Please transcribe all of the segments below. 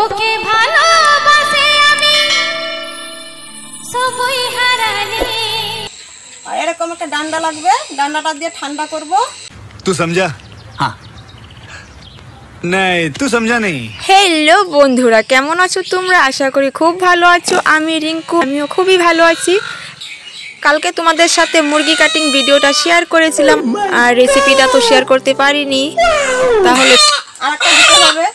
তোকে ভালোবাসে আমি সবই হারালি। আর এরকম একটা ডান্ডা লাগবে, ডান্ডাটা দিয়ে ঠান্ডা করব। तू समझा? हाँ नहीं तू समझा नहीं। হ্যালো বন্ধুরা, কেমন আছো তোমরা? আশা করি খুব ভালো আছো। আমি রিঙ্কু, আমিও খুবই ভালো আছি। কালকে তোমাদের সাথে মুরগি কাটিং ভিডিওটা শেয়ার করেছিলাম, আর রেসিপিটা তো শেয়ার করতে পারিনি, তাহলে আরেকটা দিতে হবে।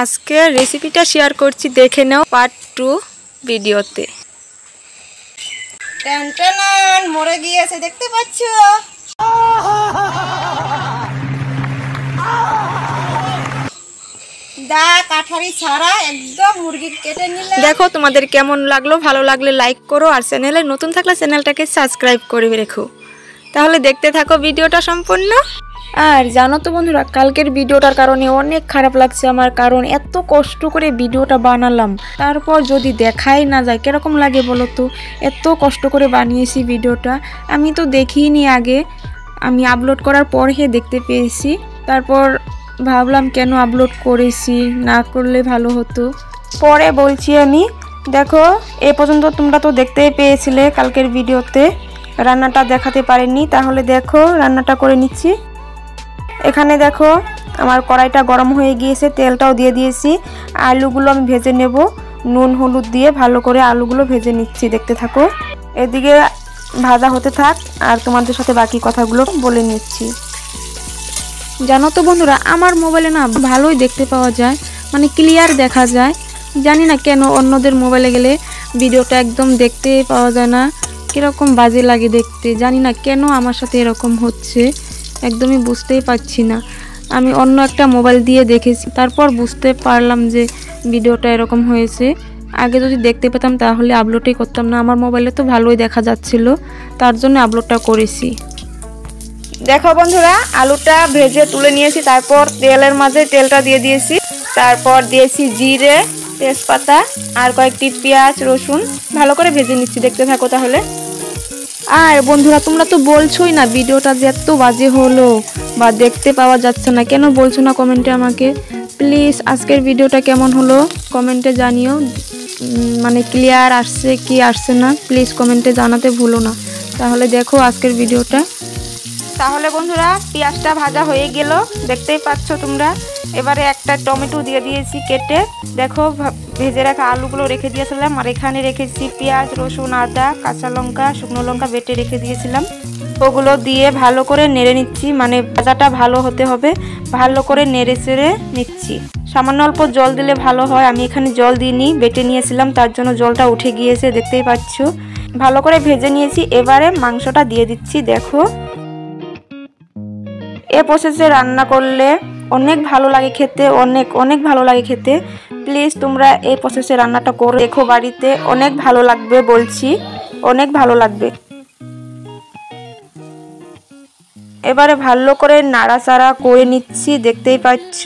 আজকে রেসিপিটা শেয়ার করছি, দেখে নাও পার্ট 2 ভিডিওতে। টেন টেন মরে গিয়েছে, দেখতে পাচ্ছ? দা কাঠারি ছাড়া একদম মুরগি কেটে নিলে। দেখো তোমাদের কেমন লাগলো, ভালো লাগলে লাইক করো, আর চ্যানেলে নতুন থাকলে চ্যানেলটাকে সাবস্ক্রাইব করে রেখো। তাহলে দেখতে থাকো ভিডিওটা সম্পূর্ণ। আর জানো তো বন্ধুরা, কালকের ভিডিওটার কারণে অনেক খারাপ লাগছে আমার, কারণ এত কষ্ট করে ভিডিওটা বানালাম, তারপর যদি দেখাই না যায় কিরকম লাগে বলো তো? এত কষ্ট করে বানিয়েছি ভিডিওটা, আমি তো দেখিনি আগে, আমি আপলোড করার পরহে দেখতে পেয়েছি। তারপর ভাবলাম কেন আপলোড করেছি, না করলে ভালো হতো। পরে বলছি আমি। দেখো এ পর্যন্ত তোমরা তো দেখতেই পেয়েছিলে কালকের ভিডিওতে, রান্নাটা দেখাতে পারিনি, তাহলে দেখো রান্নাটা করে নিচ্ছি। এখানে দেখো আমার কড়াইটা গরম হয়ে গিয়েছে, তেলটাও দিয়ে দিয়েছি। আলুগুলো আমি ভেজে নেব, নুন হলুদ দিয়ে ভালো করে আলুগুলো ভেজে নিচ্ছি, দেখতে থাকো। এদিকে ভাজা হতে থাক, আর তোমাদের সাথে বাকি কথাগুলো বলে নিচ্ছি। জানো তো বন্ধুরা, আমার মোবাইলে না ভালোই দেখতে পাওয়া যায়, মানে ক্লিয়ার দেখা যায়। জানি না কেন অন্যদের মোবাইলে গেলে ভিডিওটা একদম দেখতে পাওয়া যায় না, কীরকম বাজে লাগে দেখতে। জানি না কেন আমার সাথে এরকম হচ্ছে, একদমই বুঝতেই পারছি না। আমি অন্য একটা মোবাইল দিয়ে দেখেছি, তারপর বুঝতে পারলাম যে ভিডিওটা এরকম হয়েছে। আগে যদি দেখতে পেতাম তাহলে আপলোডই করতাম না, আমার মোবাইলে তো ভালোই দেখা যাচ্ছিল, তার জন্য আপলোডটা করেছি। দেখো বন্ধুরা, আলুটা ভেজে তুলে নিয়েছি, তারপর তেলের মাঝে তেলটা দিয়ে দিয়েছি, তারপর দিয়েছি জিরে, তেজপাতা আর কয়েকটি পেঁয়াজ রসুন, ভালো করে ভেজে নিচ্ছি, দেখতে থাকো তাহলে। আর বন্ধুরা, তোমরা তো বলছোই না ভিডিওটা যে এত বাজে হলো বা দেখতে পাওয়া যাচ্ছে না, কেন বলছো না কমেন্টে আমাকে? প্লিজ আজকের ভিডিওটা কেমন হলো কমেন্টে জানিও, মানে ক্লিয়ার আসছে কি আসছে না, প্লিজ কমেন্টে জানাতে ভুলো না। তাহলে দেখো আজকের ভিডিওটা। তাহলে বন্ধুরা, পেঁয়াজটা ভাজা হয়ে গেল, দেখতেই পাচ্ছ তোমরা। এবারে একটা টমেটো দিয়ে দিয়েছি কেটে। দেখো ভেজে রাখা আলুগুলো রেখে দিয়েছিলাম, আর এখানে রেখেছি পেঁয়াজ রসুন আদা কাঁচা লঙ্কা শুকনো লঙ্কা বেটে রেখে দিয়েছিলাম, ওগুলো দিয়ে ভালো করে নেড়ে নিচ্ছি, মানে ভাজাটা ভালো হতে হবে, ভালো করে নেড়ে চেড়ে নিচ্ছি। সামান্য অল্প জল দিলে ভালো হয়, আমি এখানে জল দিইনি, বেটে নিয়েছিলাম, তার জন্য জলটা উঠে গিয়েছে, দেখতেই পাচ্ছ। ভালো করে ভেজে নিয়েছি, এবারে মাংসটা দিয়ে দিচ্ছি। দেখো এ প্রসেসে রান্না করলে অনেক ভালো লাগে খেতে, অনেক অনেক ভালো লাগে খেতে। প্লিজ তোমরা এই প্রসেসে রান্নাটা করে দেখো বাড়িতে, অনেক ভালো লাগবে বলছি, অনেক ভালো লাগবে। এবারে ভালো করে নাড়াচাড়া করে নিচ্ছি, দেখতেই পাচ্ছ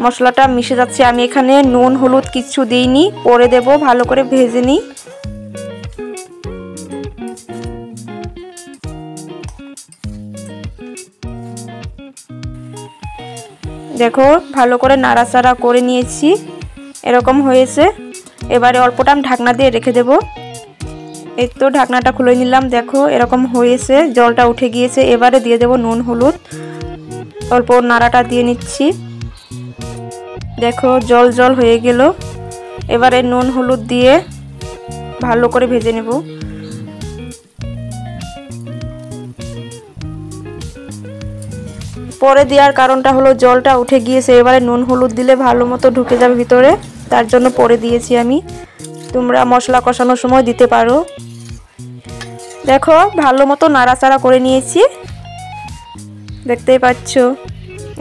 মশলাটা মিশে যাচ্ছে। আমি এখানে নুন হলুদ কিচ্ছু দিইনি, পরে দেব, ভালো করে ভেজে নিই। দেখো ভালো করে নাড়াচাড়া করে নিয়েছি, এরকম হয়েছে। এবারে অল্পটা ঢাকনা দিয়ে রেখে দেব। এই তো ঢাকনাটা খুলে নিলাম, দেখো এরকম হয়েছে, জলটা উঠে গিয়েছে। এবারে দিয়ে দেব নুন হলুদ, অল্প নাড়াটা দিয়ে নিচ্ছি। দেখো জল জল হয়ে গেল, এবারে নুন হলুদ দিয়ে ভালো করে ভেজে নেব। পরে দেওয়ার কারণটা হলো জলটা উঠে গিয়েছে, এবারে নুন হলুদ দিলে ভালো মতো ঢুকে যাবে ভিতরে, তার জন্য পরে দিয়েছি আমি। তোমরা মশলা কষানোর সময় দিতে পারো। দেখো ভালো মতো নাড়াচাড়া করে নিয়েছি, দেখতেই পাচ্ছ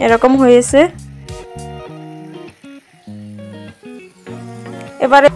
এরকম হয়েছে। এবারে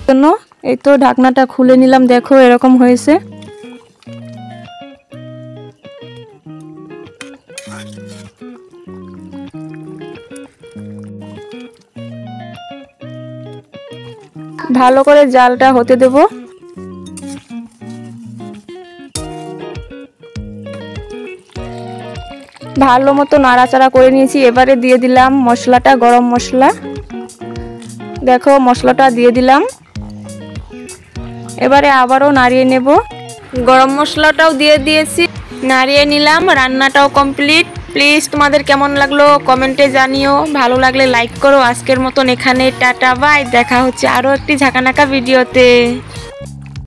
জন্য এই তো ঢাকনাটা খুলে নিলাম, দেখো এরকম হয়েছে। ভালো করে জালটা হতে দেব। ভালো মতো নাড়াচাড়া করে নিয়েছি। এবারে দিয়ে দিলাম মশলাটা, গরম মশলা। দেখো মশলাটা দিয়ে দিলাম। এবারে আবারও নাড়িয়ে নেব। গরম মশলাটাও দিয়ে দিয়েছি, নাড়িয়ে নিলাম। রান্নাটাও কমপ্লিট। প্লিজ তোমাদের কেমন লাগলো কমেন্টে জানিও, ভালো লাগলে লাইক করো। আজকের মতন এখানে টাটা বাই, দেখা হচ্ছে আরও একটি ঝাঁকানাকা ভিডিওতে।